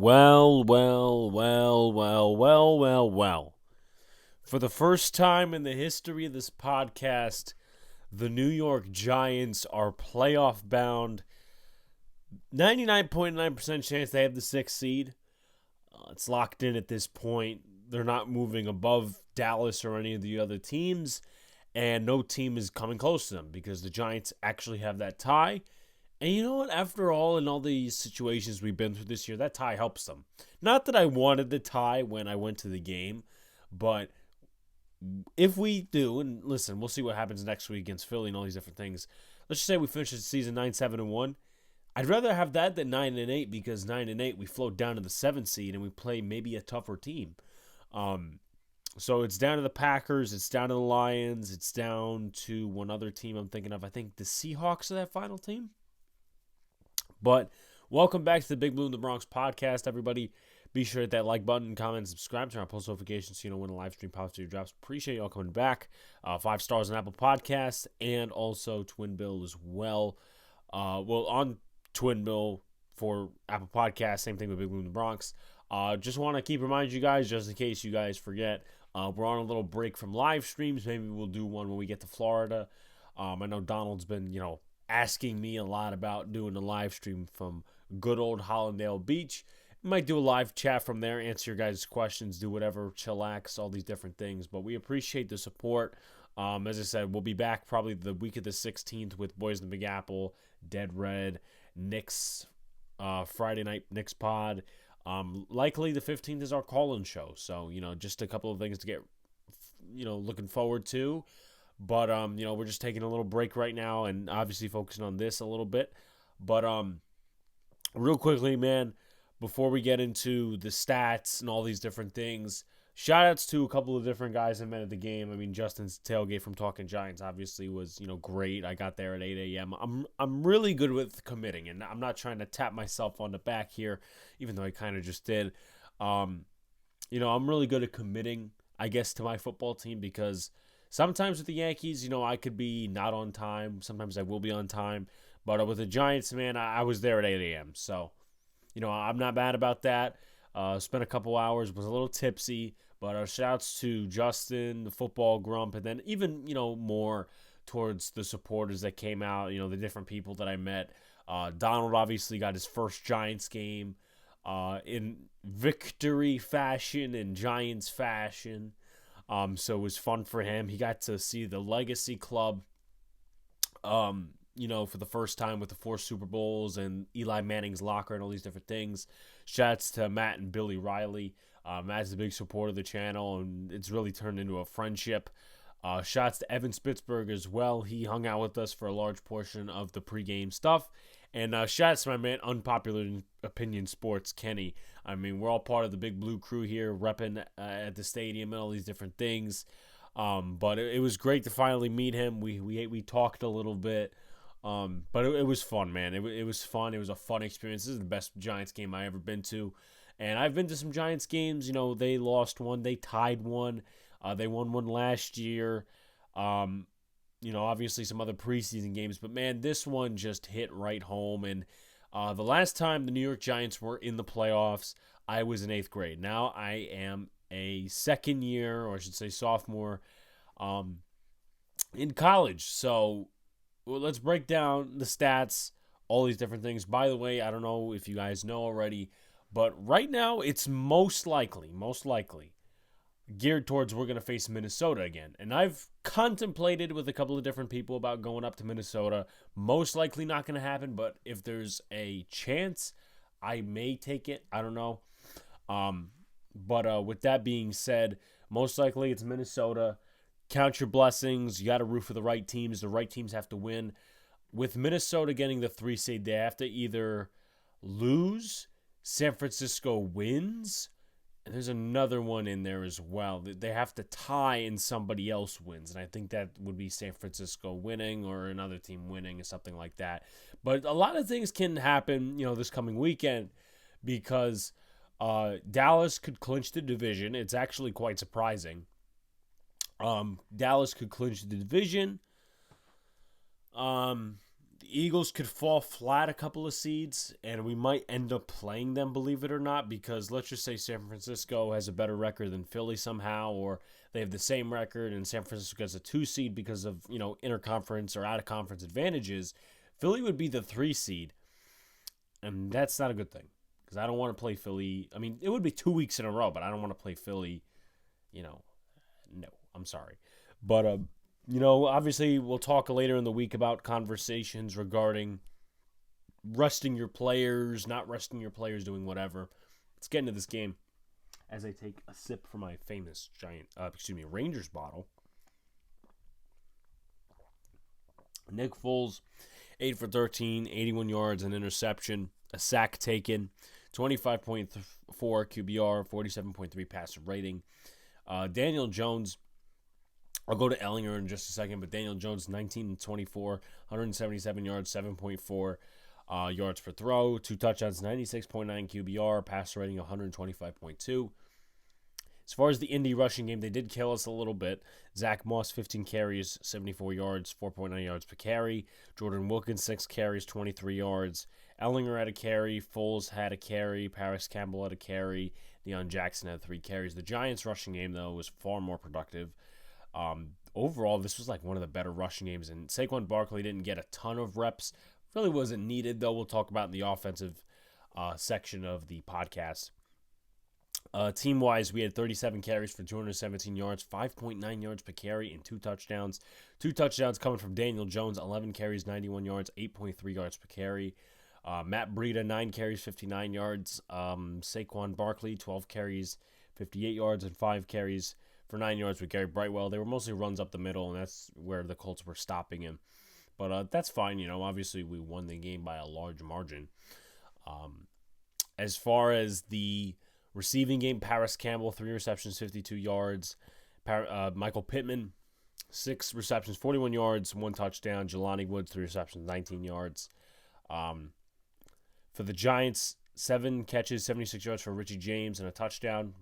Well. For the first time in the history of this podcast, the New York Giants are playoff bound. 99.9% chance they have the sixth seed. It's locked in at this point. They're not moving above Dallas or any of the other teams, and no team is coming close to them because the Giants actually have that tie. And you know what? After all, in all these situations we've been through this year, that tie helps them. Not that I wanted the tie when I went to the game, but if we do, and listen, we'll see what happens next week against Philly and all these different things. Let's just say we finish the season 9-7-1. I'd rather have that than 9-8 because 9-8 we float down to the 7th seed and we play maybe a tougher team. So it's down to the Packers, it's down to the Lions, it's down to one other team I'm thinking of. I think the Seahawks are that final team. But welcome back to the Big Blue in the Bronx podcast, everybody. Be sure to hit that like button, comment, subscribe to our post notifications so you know when a live stream pops to your drops. Appreciate y'all coming back. 5 stars on Apple Podcasts and also Twin Bill as well. On Twin Bill for Apple Podcasts, same thing with Big Blue in the Bronx. Just want to keep reminding you guys, just in case you guys forget, we're on a little break from live streams. Maybe we'll do one when we get to Florida. I know Donald's been, asking me a lot about doing a live stream from good old Hollandale Beach. Might do a live chat from there, answer your guys' questions, do whatever, chillax, all these different things. But we appreciate the support. As I said, we'll be back probably the week of the 16th with Boys in the Big Apple, Dead Red, Knicks, Friday night Knicks pod. Likely the 15th is our call-in show. So, just a couple of things to get, looking forward to. But, we're just taking a little break right now and obviously focusing on this a little bit. But real quickly, man, before we get into the stats and all these different things, shout-outs to a couple of different guys I met at the game. I mean, Justin's tailgate from Talking Giants obviously was, great. I got there at 8 a.m. I'm really good with committing, and I'm not trying to tap myself on the back here, even though I kind of just did. I'm really good at committing, I guess, to my football team because sometimes with the Yankees, I could be not on time. Sometimes I will be on time. But with the Giants, man, I was there at 8 a.m. So, I'm not bad about that. Spent a couple hours, was a little tipsy. But shouts to Justin, the football grump, and then even, more towards the supporters that came out, the different people that I met. Donald obviously got his first Giants game in victory fashion and Giants fashion. So it was fun for him. He got to see the Legacy Club, for the first time with the 4 Super Bowls and Eli Manning's locker and all these different things. Shouts to Matt and Billy Riley. Matt's a big supporter of the channel, and it's really turned into a friendship. Shouts to Evan Spitzberg as well. He hung out with us for a large portion of the pregame stuff. And shouts to my man, Unpopular Opinion Sports, Kenny. I mean, we're all part of the Big Blue crew here, repping at the stadium and all these different things. But it was great to finally meet him. We talked a little bit. But it was fun, man. It was fun. It was a fun experience. This is the best Giants game I've ever been to. And I've been to some Giants games. They lost one. They tied one. They won one last year. Obviously some other preseason games. But, man, this one just hit right home. And the last time the New York Giants were in the playoffs, I was in 8th grade. Now I am a second year, or I should say sophomore, in college. So let's break down the stats, all these different things. By the way, I don't know if you guys know already, but right now it's most likely geared towards we're going to face Minnesota again. And I've contemplated with a couple of different people about going up to Minnesota. Most likely not going to happen, but if there's a chance, I may take it. I don't know. But with that being said, most likely it's Minnesota. Count your blessings. You got to root for the right teams. The right teams have to win. With Minnesota getting the 3 seed, they have to either lose, San Francisco wins, and there's another one in there as well. They have to tie and somebody else wins, and I think that would be San Francisco winning or another team winning or something like that. But a lot of things can happen, this coming weekend because Dallas could clinch the division. It's actually quite surprising. Dallas could clinch the division. The Eagles could fall flat a couple of seeds, and we might end up playing them, believe it or not, because let's just say San Francisco has a better record than Philly somehow, or they have the same record, and San Francisco has a 2 seed because of, interconference or out-of-conference advantages. Philly would be the 3 seed, and that's not a good thing, because I don't want to play Philly. I mean, it would be 2 weeks in a row, but I don't want to play Philly, no, I'm sorry. But, obviously we'll talk later in the week about conversations regarding resting your players, not resting your players, doing whatever. Let's get into this game as I take a sip from my famous Rangers bottle. Nick Foles, 8 for 13, 81 yards, an interception, a sack taken, 25.4 QBR, 47.3 passer rating. Daniel Jones, I'll go to Ellinger in just a second, but Daniel Jones, 19-24, 177 yards, 7.4 yards per throw, 2 touchdowns, 96.9 QBR, passer rating 125.2. As far as the Indy rushing game, they did kill us a little bit. Zach Moss, 15 carries, 74 yards, 4.9 yards per carry. Jordan Wilkins, 6 carries, 23 yards. Ellinger had a carry. Foles had a carry. Paris Campbell had a carry. Deion Jackson had 3 carries. The Giants' rushing game, though, was far more productive. Overall, this was like one of the better rushing games, and Saquon Barkley didn't get a ton of reps. Really wasn't needed, though. We'll talk about in the offensive section of the podcast. Team-wise, we had 37 carries for 217 yards, 5.9 yards per carry, and 2 touchdowns. 2 touchdowns coming from Daniel Jones, 11 carries, 91 yards, 8.3 yards per carry. Matt Breida, 9 carries, 59 yards. Saquon Barkley, 12 carries, 58 yards, and 5 carries for 9 yards with Gary Brightwell. They were mostly runs up the middle, and that's where the Colts were stopping him. But that's fine, obviously we won the game by a large margin. As far as the receiving game, Paris Campbell, 3 receptions, 52 yards. Michael Pittman, 6 receptions, 41 yards, 1 touchdown. Jelani Woods, 3 receptions, 19 yards. For the Giants, 7 catches, 76 yards for Richie James, and a touchdown.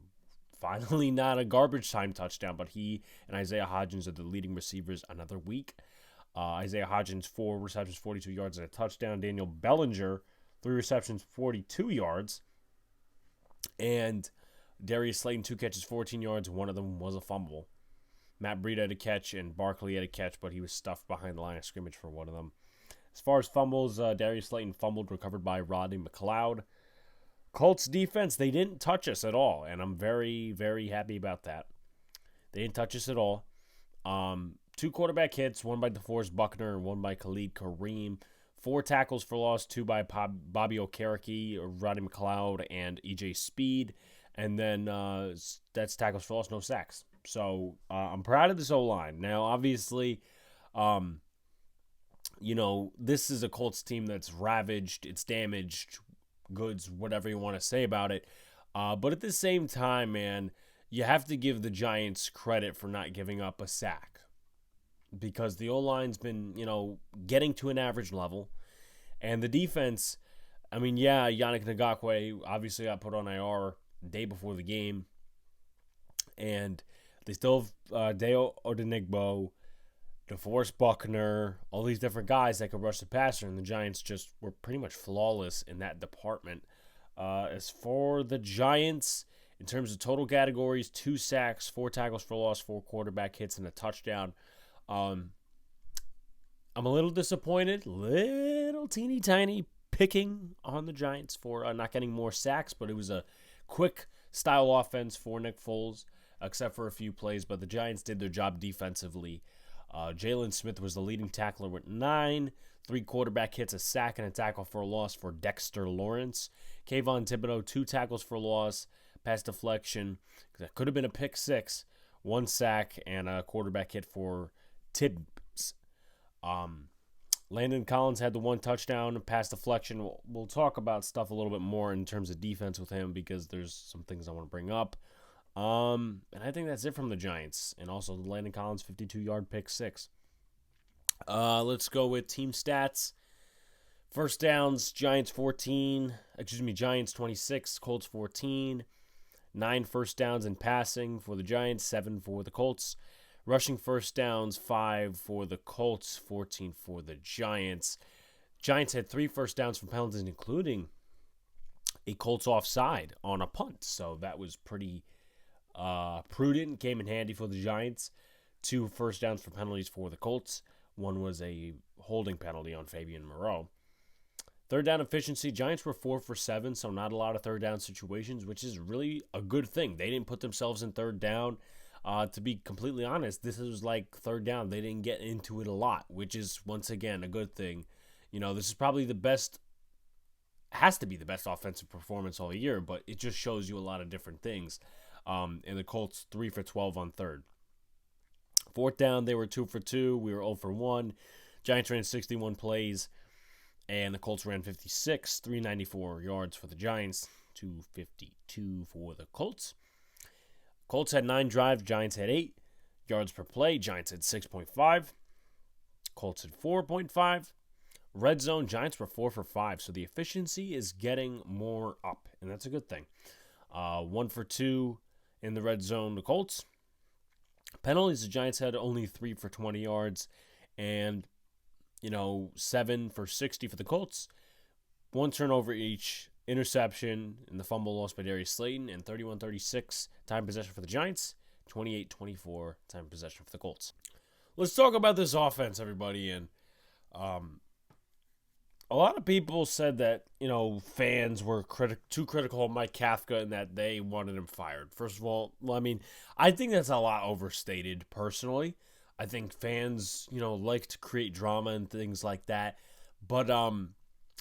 Finally not a garbage time touchdown, but he and Isaiah Hodgins are the leading receivers another week. Isaiah Hodgins, 4 receptions, 42 yards, and a touchdown. Daniel Bellinger, 3 receptions, 42 yards. And Darius Slayton, 2 catches, 14 yards. One of them was a fumble. Matt Breida had a catch, and Barkley had a catch, but he was stuffed behind the line of scrimmage for one of them. As far as fumbles, Darius Slayton fumbled, recovered by Rodney McLeod. Colts defense, they didn't touch us at all, and I'm very, very happy about that. They didn't touch us at all. 2 quarterback hits, 1 by DeForest Buckner and 1 by Khalid Kareem. 4 tackles for loss, 2 by Bobby Okereke, Rodney McLeod, and E.J. Speed. And then that's tackles for loss, no sacks. So I'm proud of this O-line. Now, obviously, this is a Colts team that's ravaged, it's damaged, goods, whatever you want to say about it. But at the same time, man, you have to give the Giants credit for not giving up a sack. Because the O-line's been, getting to an average level. And the defense, Yannick Ngakoue obviously got put on IR the day before the game. And they still have Deo Odenigbo, DeForest Buckner, all these different guys that could rush the passer. And the Giants just were pretty much flawless in that department. As for the Giants, in terms of total categories, 2 sacks, 4 tackles for loss, 4 quarterback hits, and a touchdown. I'm a little disappointed, little teeny tiny picking on the Giants for not getting more sacks, but it was a quick style offense for Nick Foles, except for a few plays, but the Giants did their job defensively. Jalen Smith was the leading tackler with 9, 3 quarterback hits, a sack, and a tackle for a loss for Dexter Lawrence. Kayvon Thibodeau, 2 tackles for loss, pass deflection, that could have been a pick 6, 1 sack, and a quarterback hit for Tibbs. Landon Collins had the 1 touchdown, pass deflection. We'll talk about stuff a little bit more in terms of defense with him because there's some things I want to bring up. And I think that's it from the Giants. And also Landon Collins, 52-yard pick 6. Let's go with team stats. First downs, Giants 26, Colts 14. 9 first downs in passing for the Giants, 7 for the Colts. Rushing first downs, 5 for the Colts, 14 for the Giants. Giants had 3 first downs from penalties, including a Colts offside on a punt. So that was pretty prudent, came in handy for the Giants. 2 first downs for penalties for the Colts. One was a holding penalty on Fabian Moreau. Third down efficiency, Giants were 4 for 7, so not a lot of third down situations, which is really a good thing. They didn't put themselves in third down. To be completely honest, this was like third down. They didn't get into it a lot, which is, once again, a good thing. This is probably the best, has to be the best offensive performance all year, but it just shows you a lot of different things. And the Colts 3 for 12 on third. Fourth down, they were 2 for 2. We were 0 for 1. Giants ran 61 plays, and the Colts ran 56. 394 yards for the Giants, 252 for the Colts. Colts had 9 drives, Giants had 8. Yards per play, Giants had 6.5. Colts had 4.5. Red zone, Giants were 4 for 5, so the efficiency is getting more up, and that's a good thing. 1 for 2 in the red zone, the Colts. Penalties, the Giants had only 3 for 20 yards, and 7 for 60 for the Colts. 1 turnover each, interception, and the fumble lost by Darius Slayton, and 31-36 time possession for the Giants, 28-24 time possession for the Colts. Let's talk about this offense, everybody, and a lot of people said that, fans were too critical of Mike Kafka and that they wanted him fired. First of all, I think that's a lot overstated, personally. I think fans, like to create drama and things like that. But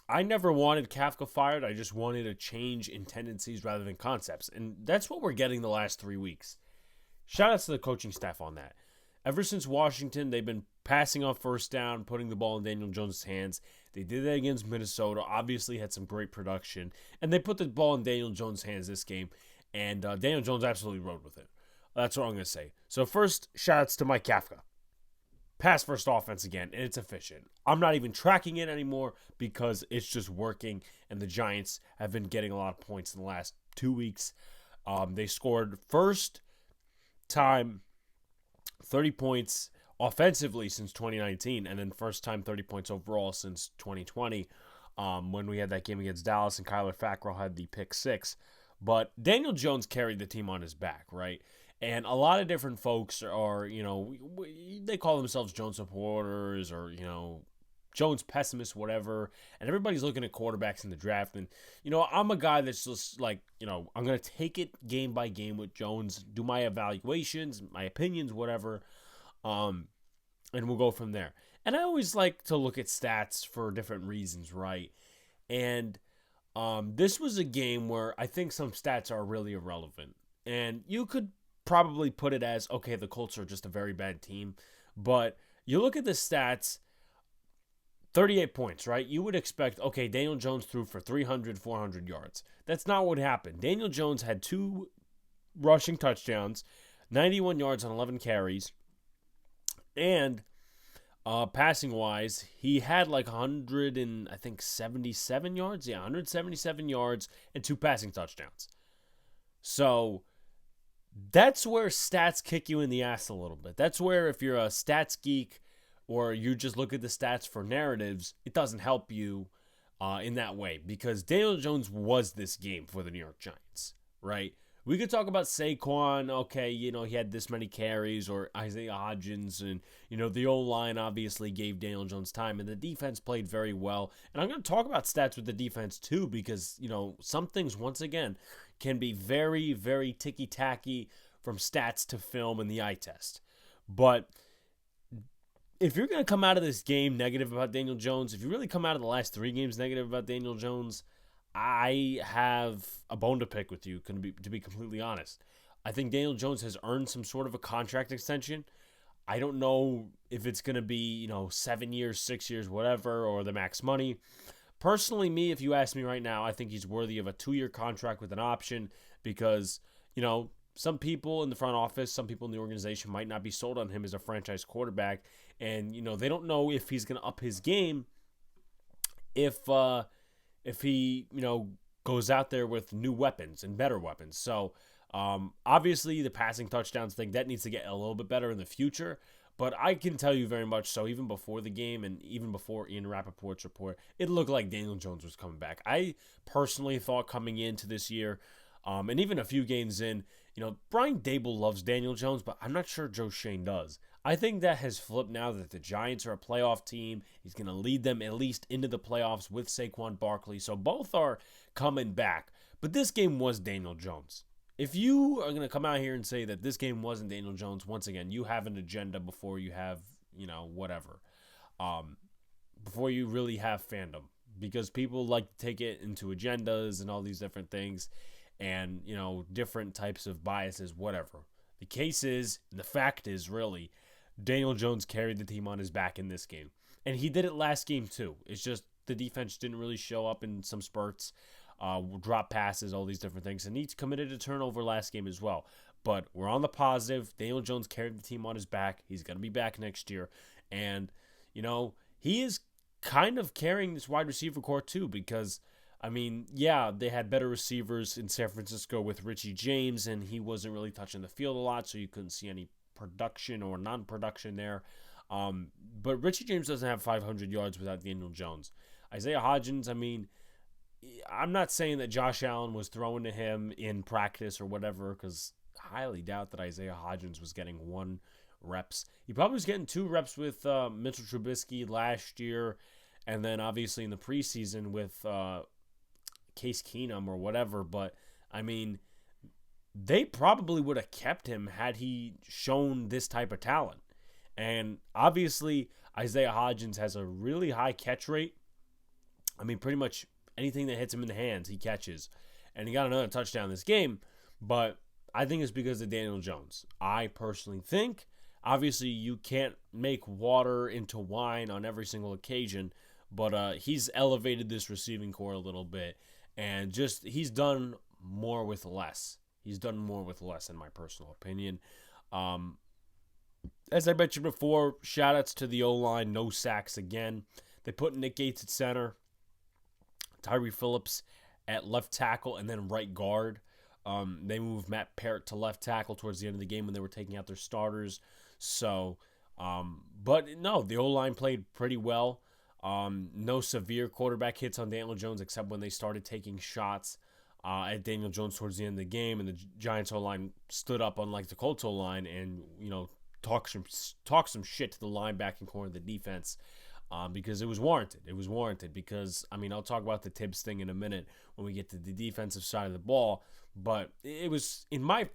I never wanted Kafka fired. I just wanted a change in tendencies rather than concepts. And that's what we're getting the last 3 weeks. Shout out to the coaching staff on that. Ever since Washington, they've been passing on first down, putting the ball in Daniel Jones' hands. They did that against Minnesota, obviously had some great production. And they put the ball in Daniel Jones' hands this game, and Daniel Jones absolutely rode with it. That's what I'm going to say. So first, shout-outs to Mike Kafka. Pass first offense again, and it's efficient. I'm not even tracking it anymore because it's just working, and the Giants have been getting a lot of points in the last 2 weeks. They scored first time 30 points offensively since 2019, and then first time 30 points overall since 2020 when we had that game against Dallas and Kyler Fackrell had the pick 6. But Daniel Jones carried the team on his back, right? And a lot of different folks are, they call themselves Jones supporters or, Jones pessimists, whatever. And everybody's looking at quarterbacks in the draft. And, I'm a guy that's just like, I'm going to take it game by game with Jones, do my evaluations, my opinions, whatever. And we'll go from there. And I always like to look at stats for different reasons, right? And this was a game where I think some stats are really irrelevant. And you could probably put it as, okay, the Colts are just a very bad team. But you look at the stats, 38 points, right? You would expect, okay, Daniel Jones threw for 300, 400 yards. That's not what happened. Daniel Jones had 2 rushing touchdowns, 91 yards on 11 carries. And passing-wise, he had like 177 yards. Yeah, 177 yards and 2 passing touchdowns. So that's where stats kick you in the ass a little bit. That's where if you're a stats geek or you just look at the stats for narratives, it doesn't help you in that way. Because Daniel Jones was this game for the New York Giants, right? We could talk about Saquon, okay, he had this many carries, or Isaiah Hodgins, and, the O-line obviously gave Daniel Jones time, and the defense played very well. And I'm going to talk about stats with the defense, too, because, some things, once again, can be very, very ticky-tacky from stats to film and the eye test. But if you're going to come out of this game negative about Daniel Jones, if you really come out of the last 3 games negative about Daniel Jones, I have a bone to pick with you, to be completely honest. I think Daniel Jones has earned some sort of a contract extension. I don't know if it's going to be, 7 years, 6 years, whatever, or the max money. Personally, if you ask me right now, I think he's worthy of a 2-year contract with an option because, some people in the front office, some people in the organization might not be sold on him as a franchise quarterback. And, they don't know if he's going to up his game if he, goes out there with new weapons and better weapons. So, obviously, the passing touchdowns thing, that needs to get a little bit better in the future. But I can tell you very much so, even before the game and even before Ian Rappaport's report, it looked like Daniel Jones was coming back. I personally thought coming into this year, and even a few games in, Brian Dable loves Daniel Jones, but I'm not sure Joe Schoen does. I think that has flipped now that the Giants are a playoff team. He's going to lead them at least into the playoffs with Saquon Barkley. So both are coming back. But this game was Daniel Jones. If you are going to come out here and say that this game wasn't Daniel Jones, once again, you have an agenda before you have, whatever. Before you really have fandom. Because people like to take it into agendas and all these different things and, different types of biases, whatever. The fact is, really, Daniel Jones carried the team on his back in this game. And he did it last game, too. It's just the defense didn't really show up in some spurts. Drop passes, all these different things. And he committed a turnover last game as well. But we're on the positive. Daniel Jones carried the team on his back. He's going to be back next year. And, he is kind of carrying this wide receiver core too because, they had better receivers in San Francisco with Richie James, and he wasn't really touching the field a lot, so you couldn't see any production or non-production there. But Richie James doesn't have 500 yards without Daniel Jones. Isaiah Hodgins, I'm not saying that Josh Allen was throwing to him in practice or whatever, because I highly doubt that Isaiah Hodgins was getting 1 reps. He probably was getting 2 reps with Mitchell Trubisky last year, and then obviously in the preseason with Case Keenum or whatever. But, they probably would have kept him had he shown this type of talent. And obviously Isaiah Hodgins has a really high catch rate. Pretty much anything that hits him in the hands, he catches. And he got another touchdown this game. But I think it's because of Daniel Jones. I personally think, obviously, you can't make water into wine on every single occasion. But he's elevated this receiving core a little bit. And he's done more with less. He's done more with less, in my personal opinion. As I mentioned before, shout-outs to the O-line. No sacks again. They put Nick Gates at center. Tyree Phillips at left tackle and then right guard. They moved Matt Parrott to left tackle towards the end of the game when they were taking out their starters. So, but no, the O-line played pretty well. No severe quarterback hits on Daniel Jones except when they started taking shots at Daniel Jones towards the end of the game, and the Giants O-line stood up unlike the Colts O-line and, talk some shit to the linebacking core of the defense. Because it was warranted. It was warranted because, I'll talk about the Tibbs thing in a minute when we get to the defensive side of the ball. But it was, in my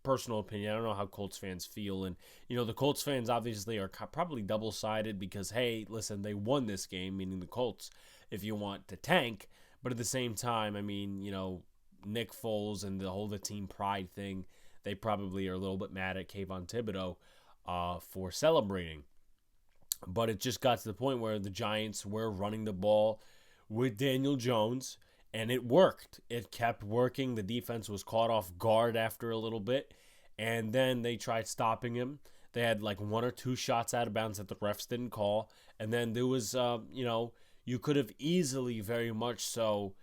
personal opinion, I don't know how Colts fans feel. And, the Colts fans obviously are probably double-sided because, hey, listen, they won this game, meaning the Colts, if you want to tank. But at the same time, Nick Foles and the team pride thing, they probably are a little bit mad at Kayvon Thibodeau for celebrating. But it just got to the point where the Giants were running the ball with Daniel Jones, and it worked. It kept working. The defense was caught off guard after a little bit, and then they tried stopping him. They had 1 or 2 shots out of bounds that the refs didn't call, and then there was, you could have easily, very much so,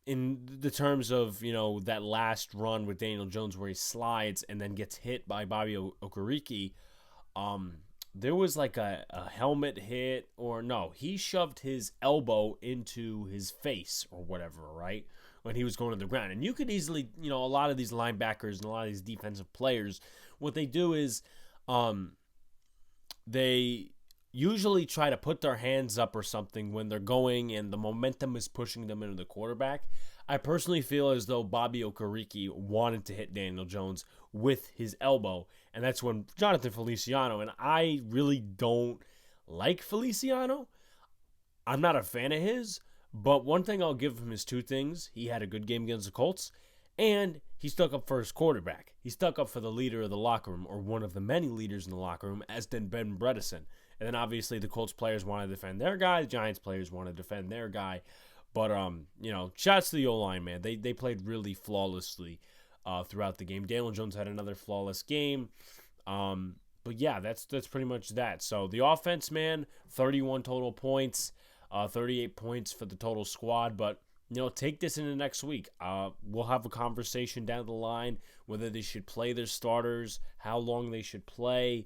in the terms of, that last run with Daniel Jones where he slides and then gets hit by Bobby Okereke, there was a helmet hit, or no, he shoved his elbow into his face or whatever, right, when he was going to the ground. And you could easily, a lot of these linebackers and a lot of these defensive players, what they do is they usually try to put their hands up or something when they're going and the momentum is pushing them into the quarterback. I personally feel as though Bobby Okereke wanted to hit Daniel Jones with his elbow, and that's when Jonathan Feliciano, and I really don't like Feliciano. I'm not a fan of his, but one thing I'll give him is 2 things. He had a good game against the Colts, and he stuck up for his quarterback. He stuck up for the leader of the locker room, or one of the many leaders in the locker room, as did Ben Bredesen. And then obviously the Colts players want to defend their guy, the Giants players want to defend their guy. But, shouts to the O-line, man. They played really flawlessly throughout the game. Daniel Jones had another flawless game. But, yeah, that's pretty much that. So, the offense, man, 31 total points, 38 points for the total squad. But, take this into next week. We'll have a conversation down the line whether they should play their starters, how long they should play.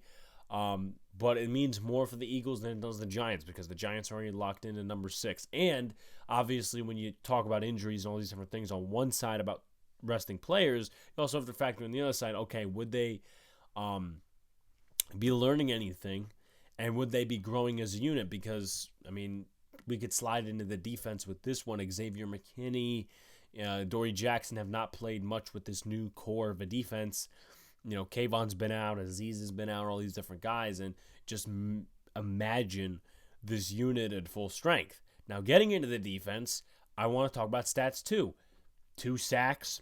But it means more for the Eagles than it does the Giants because the Giants are already locked in at number 6. And obviously, when you talk about injuries and all these different things on one side about resting players, you also have to factor in the other side. Okay, would they be learning anything, and would they be growing as a unit? Because I mean, we could slide into the defense with this one. Xavier McKinney, Dory Jackson have not played much with this new core of a defense. Kayvon's been out, Aziz has been out, all these different guys, and just imagine this unit at full strength. Now, getting into the defense, I want to talk about stats too. 2 sacks.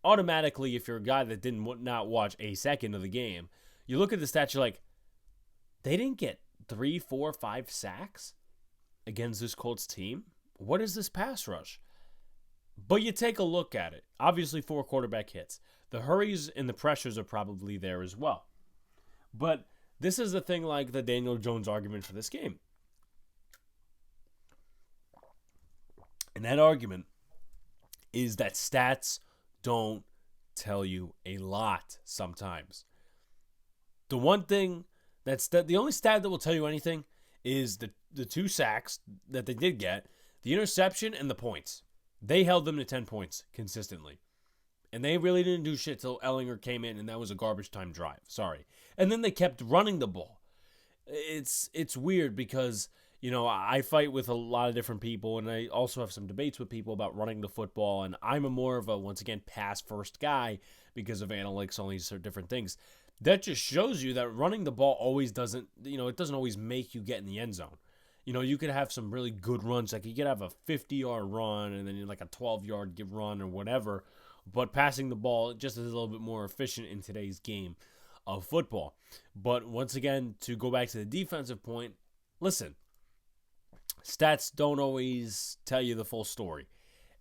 Automatically, if you're a guy that not watch a second of the game, you look at the stats, you're like, they didn't get 3, 4, 5 sacks against this Colts team? What is this pass rush? But you take a look at it. Obviously, 4 quarterback hits. The hurries and the pressures are probably there as well. But this is the thing like the Daniel Jones argument for this game. And that argument is that stats don't tell you a lot sometimes. The one thing the only stat that will tell you anything is the 2 sacks that they did get, the interception and the points. They held them to 10 points consistently. And they really didn't do shit till Ellinger came in, and that was a garbage time drive. Sorry. And then they kept running the ball. It's weird because, I fight with a lot of different people, and I also have some debates with people about running the football, and I'm a more of a, once again, pass-first guy because of analytics, all these different things. That just shows you that running the ball always doesn't, it doesn't always make you get in the end zone. You could have some really good runs. Like you could have a 50-yard run and then like a 12-yard run or whatever. But passing the ball just is a little bit more efficient in today's game of football. But once again, to go back to the defensive point, listen, stats don't always tell you the full story.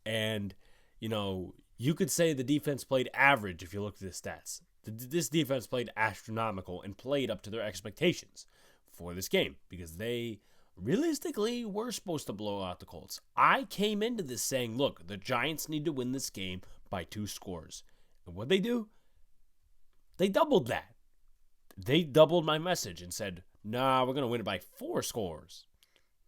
And, you could say the defense played average if you look at the stats. This defense played astronomical and played up to their expectations for this game because they realistically were supposed to blow out the Colts. I came into this saying, look, the Giants need to win this game by 2 scores. And what they do? They doubled that. They doubled my message and said, nah, we're going to win it by 4 scores.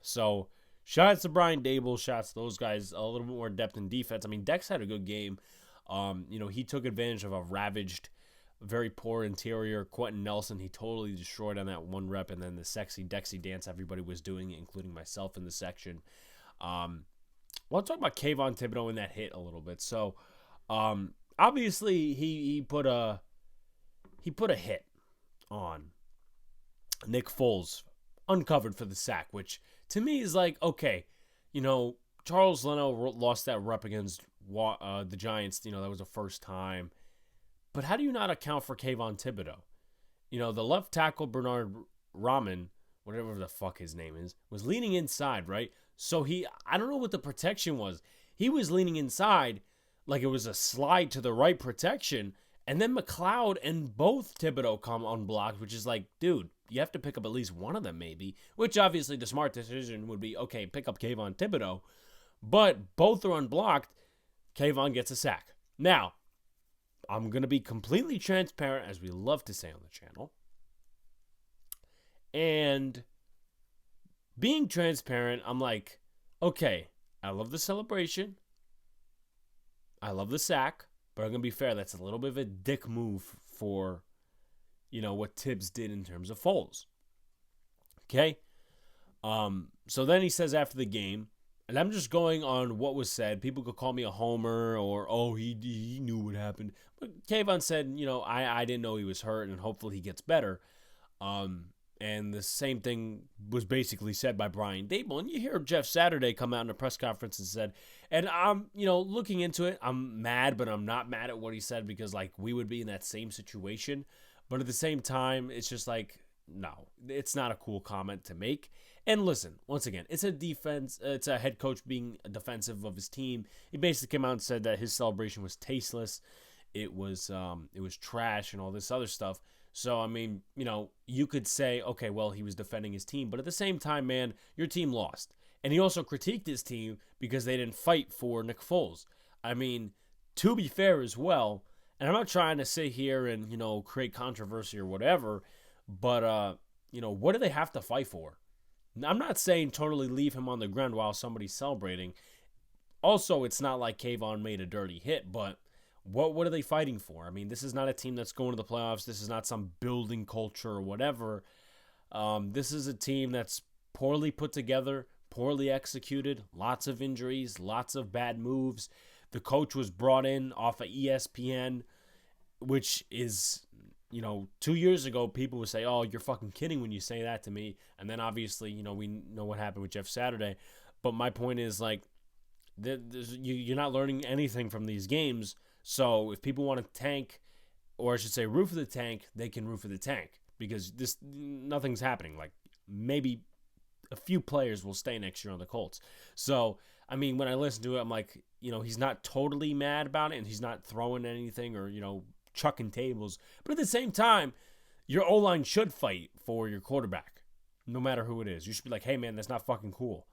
So, shout out to Brian Dable, shout out to those guys, a little bit more depth in defense. I mean, Dex had a good game. He took advantage of a ravaged, very poor interior. Quentin Nelson, he totally destroyed on that 1 rep, and then the sexy Dexy dance everybody was doing, including myself in the section. I want to talk about Kayvon Thibodeau in that hit a little bit. So, obviously, he put a hit on Nick Foles, uncovered for the sack, which to me is like, okay, Charles Leno lost that rep against the Giants. That was the first time. But how do you not account for Kayvon Thibodeau? The left tackle, Bernard Rahman, whatever the fuck his name is, was leaning inside, right? So I don't know what the protection was. He was leaning inside like it was a slide to the right protection. And then McLeod and both Thibodeau come unblocked, which is like, dude, you have to pick up at least one of them maybe. Which obviously the smart decision would be, okay, pick up Kayvon Thibodeau. But both are unblocked. Kayvon gets a sack. Now, I'm going to be completely transparent, as we love to say on the channel. And being transparent, I'm like, okay, I love the celebration. I love the sack. But I'm going to be fair, that's a little bit of a dick move for, what Tibbs did in terms of Foles. Okay? So then he says after the game, and I'm just going on what was said. People could call me a homer or, oh, he knew what happened. But Kayvon said, I didn't know he was hurt, and hopefully he gets better. And the same thing was basically said by Brian Dable. And you hear Jeff Saturday come out in a press conference and said, and I'm, looking into it, I'm mad, but I'm not mad at what he said because, we would be in that same situation. But at the same time, it's just like, no, it's not a cool comment to make. And listen, once again, it's a head coach being defensive of his team. He basically came out and said that his celebration was tasteless. It was trash and all this other stuff. So, I mean, you could say, okay, well, he was defending his team. But at the same time, man, your team lost. And he also critiqued his team because they didn't fight for Nick Foles. I mean, to be fair as well, And I'm not trying to sit here and, create controversy or whatever, but, what do they have to fight for? I'm not saying totally leave him on the ground while somebody's celebrating. Also, it's not like Kayvon made a dirty hit, but what are they fighting for? I mean, this is not a team that's going to the playoffs. This is not some building culture or whatever. This is a team that's poorly put together, poorly executed, lots of injuries, lots of bad moves. The coach was brought in off of ESPN, which is, 2 years ago, people would say, oh, you're fucking kidding when you say that to me. And then obviously, we know what happened with Jeff Saturday. But my point is, like, you're not learning anything from these games. So if people want to tank, or I should say root for the tank, they can root for the tank. Because nothing's happening. Like, maybe a few players will stay next year on the Colts. So, I mean, when I listen to it, I'm like, he's not totally mad about it, and he's not throwing anything or, chucking tables. But at the same time, your O-line should fight for your quarterback, no matter who it is. You should be like, hey, man, that's not fucking cool.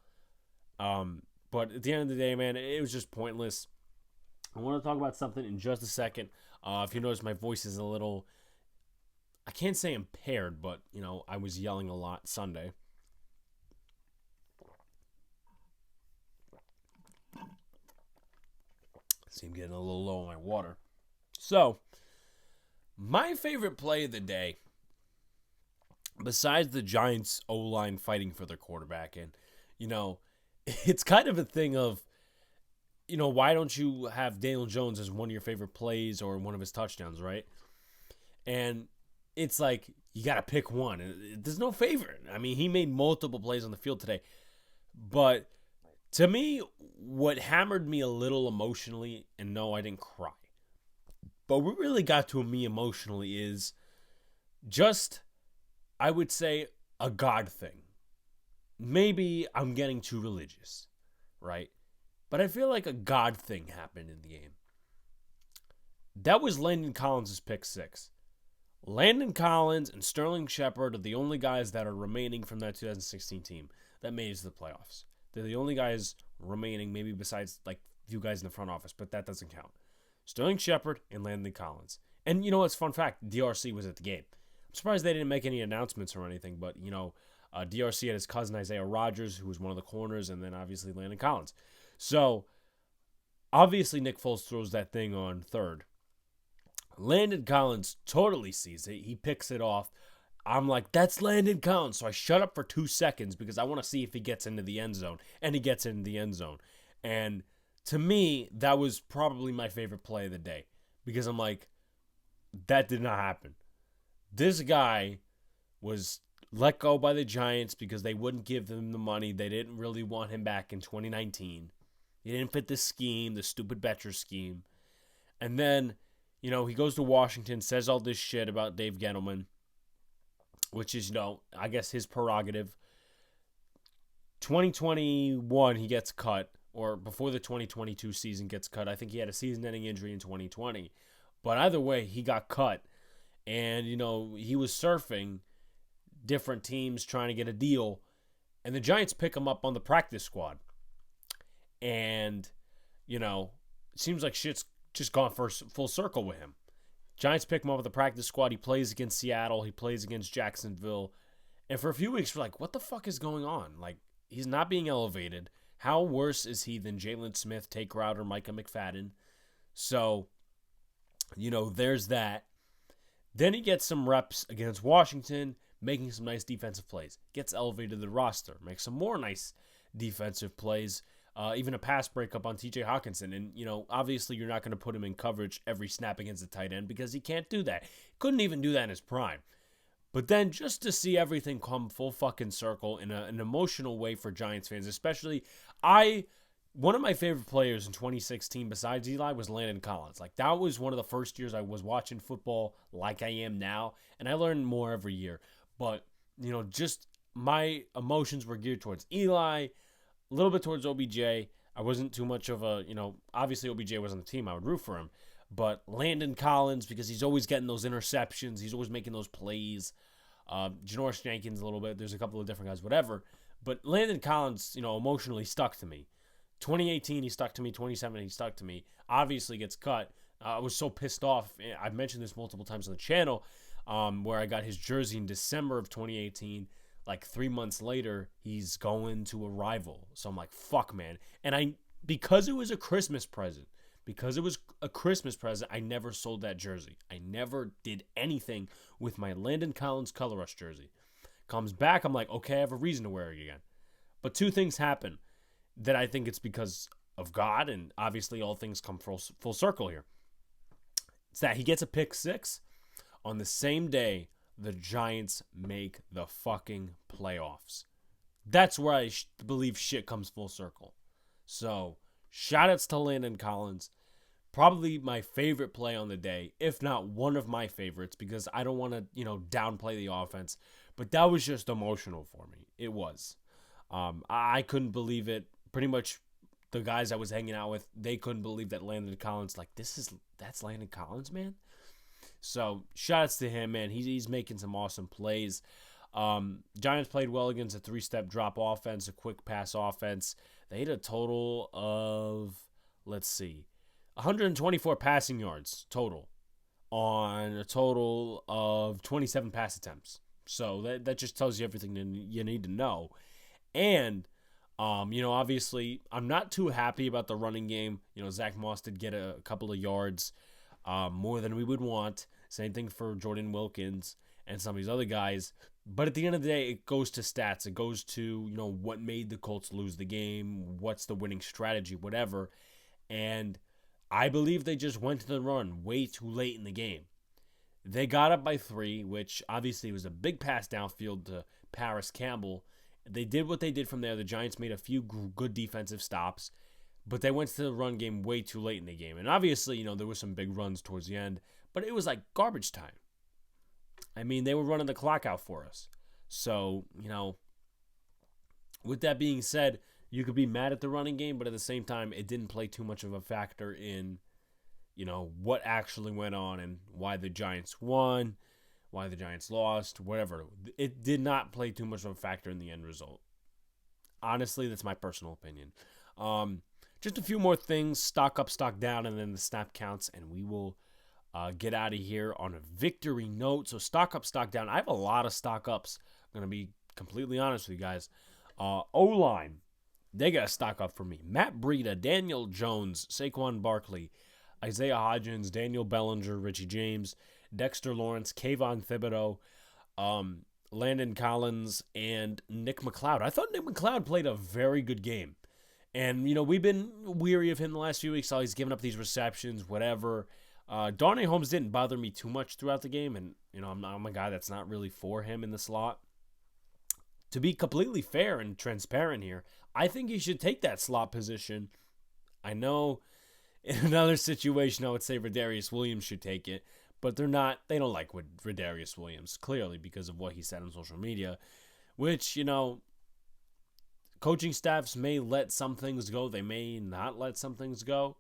But at the end of the day, man, it was just pointless. I want to talk about something in just a second. If you notice, my voice is a little, I can't say impaired, but, I was yelling a lot Sunday. Seem getting a little low on my water. So, my favorite play of the day, besides the Giants O-line fighting for their quarterback, and, it's kind of a thing of, why don't you have Daniel Jones as one of your favorite plays or one of his touchdowns, right? And it's like, you got to pick one. There's no favorite. I mean, he made multiple plays on the field today. But to me, what hammered me a little emotionally, and no, I didn't cry, but what really got to me emotionally is just, I would say, a God thing. Maybe I'm getting too religious, right? But I feel like a God thing happened in the game. That was Landon Collins' pick six. Landon Collins and Sterling Shepard are the only guys that are remaining from that 2016 team that made it to the playoffs. They're the only guys remaining, maybe besides like a few guys in the front office, but that doesn't count. Sterling Shepard and Landon Collins. And you know what's fun fact? DRC was at the game. I'm surprised they didn't make any announcements or anything, but DRC had his cousin Isaiah Rodgers, who was one of the corners, and then obviously Landon Collins. So obviously Nick Foles throws that thing on third. Landon Collins totally sees it. He picks it off. I'm like, that's Landon Collins. So I shut up for 2 seconds because I want to see if he gets into the end zone. And he gets into the end zone. And to me, that was probably my favorite play of the day. Because I'm like, that did not happen. This guy was let go by the Giants because they wouldn't give him the money. They didn't really want him back in 2019. He didn't fit the scheme, the stupid Betcher scheme. And then, he goes to Washington, says all this shit about Dave Gettleman, which is, I guess his prerogative. 2021, he gets cut, or before the 2022 season gets cut. I think he had a season-ending injury in 2020. But either way, he got cut. And, he was surfing different teams trying to get a deal. And the Giants pick him up on the practice squad. And, it seems like shit's just gone full circle with him. Giants pick him up with the practice squad. He plays against Seattle. He plays against Jacksonville. And for a few weeks, we're like, what the fuck is going on? Like, he's not being elevated. How worse is he than Jalen Smith, Tate Crowder, Micah McFadden? So, there's that. Then he gets some reps against Washington, making some nice defensive plays. Gets elevated to the roster. Makes some more nice defensive plays. Even a pass breakup on TJ Hawkinson. And, obviously you're not going to put him in coverage every snap against the tight end because he can't do that. Couldn't even do that in his prime. But then just to see everything come full fucking circle in an emotional way for Giants fans, especially one of my favorite players in 2016 besides Eli was Landon Collins. Like, that was one of the first years I was watching football like I am now. And I learned more every year. But, just my emotions were geared towards Eli, a little bit towards OBJ. I wasn't too much of a, obviously OBJ was on the team. I would root for him. But Landon Collins, because he's always getting those interceptions. He's always making those plays. Janoris Jenkins a little bit. There's a couple of different guys, whatever. But Landon Collins, emotionally stuck to me. 2018, he stuck to me. 2017, he stuck to me. Obviously gets cut. I was so pissed off. I've mentioned this multiple times on the channel, where I got his jersey in December of 2018. Like 3 months later, he's going to a rival. So I'm like, fuck, man. And because it was a Christmas present, I never sold that jersey. I never did anything with my Landon Collins Color Rush jersey. Comes back, I'm like, okay, I have a reason to wear it again. But two things happen that I think it's because of God, and obviously all things come full circle here. It's that he gets a pick six on the same day the Giants make the fucking playoffs. That's where I believe shit comes full circle. So, shoutouts to Landon Collins. Probably my favorite play on the day, if not one of my favorites, because I don't want to, downplay the offense. But that was just emotional for me. It was. I couldn't believe it. Pretty much the guys I was hanging out with, they couldn't believe that Landon Collins, that's Landon Collins, man. So, shoutouts to him, man. He's making some awesome plays. Giants played well against a three-step drop offense, a quick pass offense. They hit a total of, 124 passing yards total on a total of 27 pass attempts. So that just tells you everything you need to know. And, obviously, I'm not too happy about the running game. Zach Moss did get a couple of yards more than we would want. Same thing for Jordan Wilkins and some of these other guys. But at the end of the day, it goes to stats. It goes to, what made the Colts lose the game, what's the winning strategy, whatever. And I believe they just went to the run way too late in the game. They got up by 3, which obviously was a big pass downfield to Paris Campbell. They did what they did from there. The Giants made a few good defensive stops, but they went to the run game way too late in the game. And obviously, there were some big runs towards the end, but it was like garbage time. I mean, they were running the clock out for us. So, with that being said, you could be mad at the running game, but at the same time, it didn't play too much of a factor in, what actually went on and why the Giants won, why the Giants lost, whatever. It did not play too much of a factor in the end result. Honestly, that's my personal opinion. Just a few more things, stock up, stock down, and then the snap counts, and we will get out of here on a victory note. So stock up, stock down. I have a lot of stock ups. I'm going to be completely honest with you guys. O-line, they got a stock up for me. Matt Breida, Daniel Jones, Saquon Barkley, Isaiah Hodgins, Daniel Bellinger, Richie James, Dexter Lawrence, Kayvon Thibodeau, Landon Collins, and Nick McLeod. I thought Nick McLeod played a very good game. And, we've been weary of him the last few weeks. So he's given up these receptions, whatever. Darnay Holmes didn't bother me too much throughout the game. And, I'm a guy that's not really for him in the slot. To be completely fair and transparent here, I think he should take that slot position. I know in another situation, I would say Rodarius Williams should take it. But they don't like Rodarius Williams, clearly, because of what he said on social media. Which, coaching staffs may let some things go. They may not let some things go.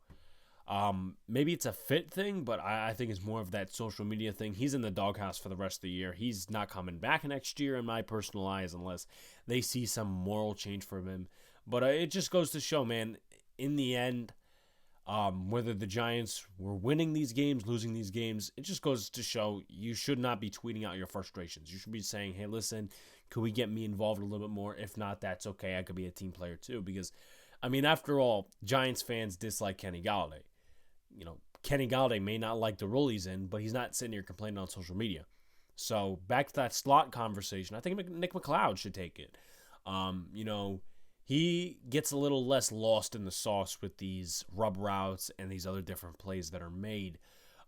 Maybe it's a fit thing, but I think it's more of that social media thing. He's in the doghouse for the rest of the year. He's not coming back next year in my personal eyes unless they see some moral change from him. But it just goes to show, man, in the end, whether the Giants were winning these games, losing these games, it just goes to show you should not be tweeting out your frustrations. You should be saying, hey, listen, could we get me involved a little bit more? If not, that's okay. I could be a team player too. Because, after all, Giants fans dislike Kenny Golladay. Kenny Golladay may not like the role he's in, but he's not sitting here complaining on social media. So, back to that slot conversation, I think Nick McLeod should take it. He gets a little less lost in the sauce with these rub routes and these other different plays that are made.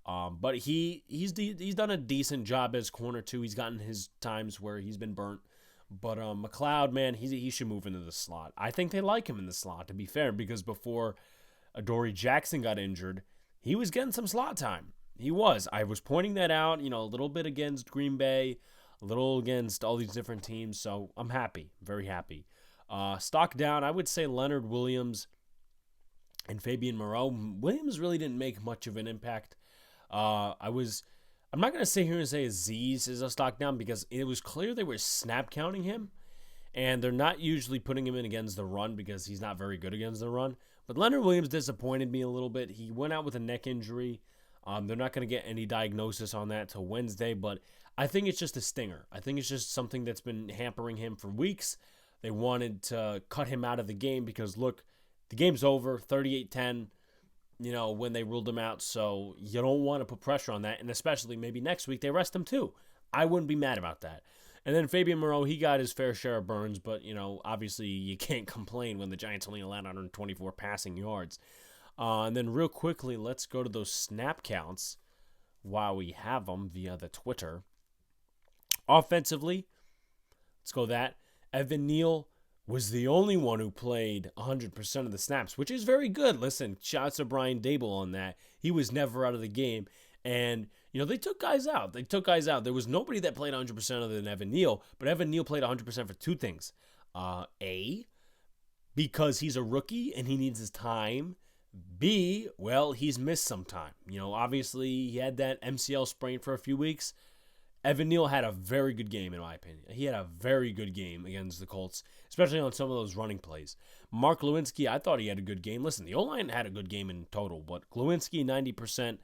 But he's done a decent job as corner too. He's gotten his times where he's been burnt. But McLeod, man, he should move into the slot. I think they like him in the slot, to be fair, because before Adoree Jackson got injured, he was getting some slot time. He was. I was pointing that out, a little bit against Green Bay, a little against all these different teams. So I'm happy, very happy. Stock down, I would say Leonard Williams and Fabian Moreau. Williams really didn't make much of an impact. I'm not going to sit here and say Azeez is a stock down because it was clear they were snap counting him, and they're not usually putting him in against the run because he's not very good against the run. But Leonard Williams disappointed me a little bit. He went out with a neck injury. They're not going to get any diagnosis on that till Wednesday, but I think it's just a stinger. I think it's just something that's been hampering him for weeks. They wanted to cut him out of the game because, look, the game's over, 38-10, when they ruled him out. So you don't want to put pressure on that, and especially maybe next week they rest him too. I wouldn't be mad about that. And then Fabian Moreau, he got his fair share of burns, but, obviously you can't complain when the Giants only allowed 124 passing yards. And then real quickly, let's go to those snap counts while we have them via the Twitter. Offensively, let's go that. Evan Neal was the only one who played 100% of the snaps, which is very good. Listen, shouts to Brian Dable on that. He was never out of the game. And, they took guys out. There was nobody that played 100% other than Evan Neal, but Evan Neal played 100% for two things. A, because he's a rookie and he needs his time. B, well, he's missed some time. Obviously he had that MCL sprain for a few weeks. Evan Neal had a very good game, in my opinion. He had a very good game against the Colts, especially on some of those running plays. Mark Lewinsky, I thought he had a good game. Listen, the O-line had a good game in total, but Lewinsky, 90%.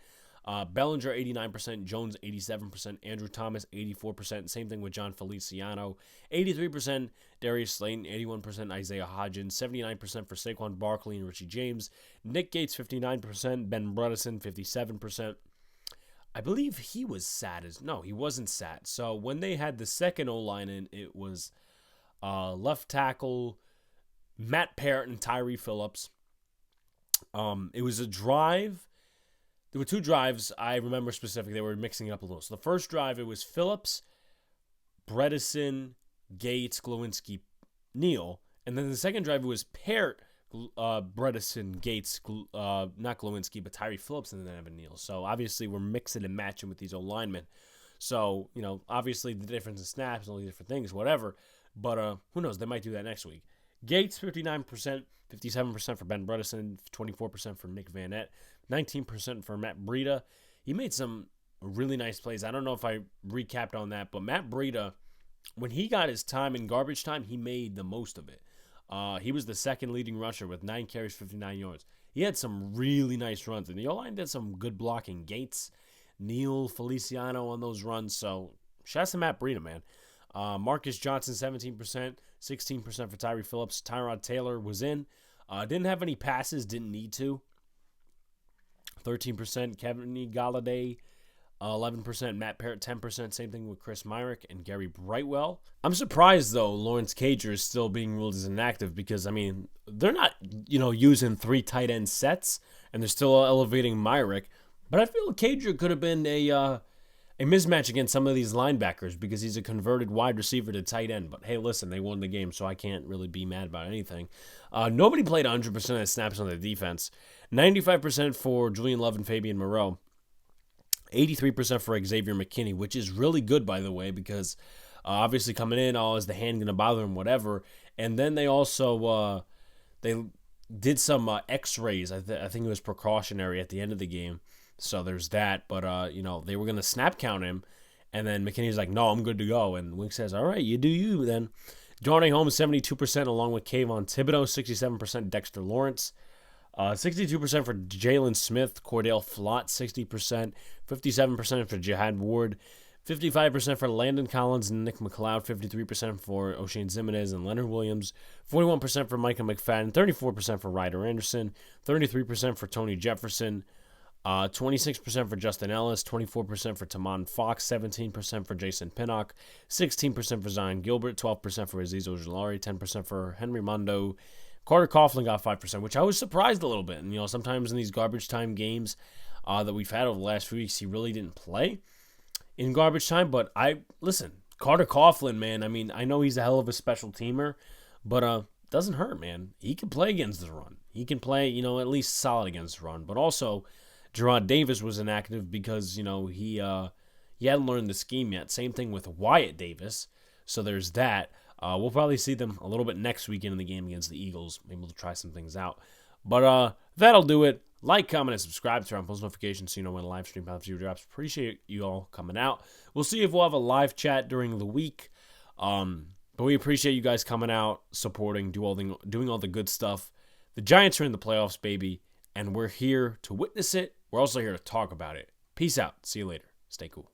Bellinger, 89%. Jones, 87%. Andrew Thomas, 84%. Same thing with John Feliciano. 83%. Darius Slayton, 81%. Isaiah Hodgins, 79% for Saquon Barkley and Richie James. Nick Gates, 59%. Ben Bredeson, 57%. I believe he was sat. No, he wasn't sat. So when they had the second O-line in, it was left tackle Matt Parrott and Tyree Phillips. It was a drive. There were two drives I remember specifically. They were mixing it up a little. So the first drive, it was Phillips, Bredeson, Gates, Glowinski, Neal. And then the second drive, it was Parrott, Bredeson, Gates, not Glowinski, but Tyree Phillips, and then Evan Neal. So obviously we're mixing and matching with these O-linemen. So, obviously the difference in snaps and all these different things, whatever. But who knows? They might do that next week. Gates, 59%, 57% for Ben Bredeson, 24% for Nick Vanette, 19% for Matt Breida. He made some really nice plays. I don't know if I recapped on that, but Matt Breida, when he got his time in garbage time, he made the most of it. He was the second leading rusher with 9 carries, 59 yards. He had some really nice runs, and the O-line did some good blocking. Gates, Neal, Feliciano on those runs. So, shouts to Matt Breida, man. Marcus Johnson, 17%, 16% for Tyree Phillips. Tyrod Taylor was in. Didn't have any passes, didn't need to. 13%. Kevin Galladay, 11%. Matt Parrott, 10%. Same thing with Chris Myrick and Gary Brightwell. I'm surprised, though, Lawrence Cager is still being ruled as inactive because, they're not, using 3 tight end sets, and they're still elevating Myrick. But I feel Cager could have been a mismatch against some of these linebackers because he's a converted wide receiver to tight end. But, hey, listen, they won the game, so I can't really be mad about anything. Nobody played 100% of the snaps on the defense. 95% for Julian Love and Fabian Moreau. 83% for Xavier McKinney, which is really good, by the way, because obviously coming in, is the hand going to bother him, whatever. And then they also they did some X-rays. I think it was precautionary at the end of the game. So there's that. But, they were going to snap count him. And then McKinney's like, no, I'm good to go. And Wink says, all right, you do you then. Darnay Holmes, 72%, along with Kayvon Thibodeau, 67%, Dexter Lawrence. 62% for Jalen Smith, Cordell Flott, 60%, 57% for Jihad Ward, 55% for Landon Collins and Nick McLeod, 53% for O'Shane Zimenez and Leonard Williams, 41% for Micah McFadden, 34% for Ryder Anderson, 33% for Tony Jefferson, 26% for Justin Ellis, 24% for Tamon Fox, 17% for Jason Pinnock, 16% for Zion Gilbert, 12% for Aziz Ojulari, 10% for Henry Mondo. Carter Coughlin got 5%, which I was surprised a little bit. And, sometimes in these garbage time games that we've had over the last few weeks, he really didn't play in garbage time. But listen, Carter Coughlin, man, I know he's a hell of a special teamer, but doesn't hurt, man. He can play against the run. He can play, at least solid against the run. But also, Gerard Davis was inactive because, he hadn't learned the scheme yet. Same thing with Wyatt Davis. So there's that. We'll probably see them a little bit next weekend in the game against the Eagles. Maybe we'll try some things out. But that'll do it. Like, comment, and subscribe to our post notifications so you know when a live stream pops your drops. Appreciate you all coming out. We'll see if we'll have a live chat during the week. But we appreciate you guys coming out, supporting, doing all the good stuff. The Giants are in the playoffs, baby. and we're here to witness it. We're also here to talk about it. Peace out. See you later. Stay cool.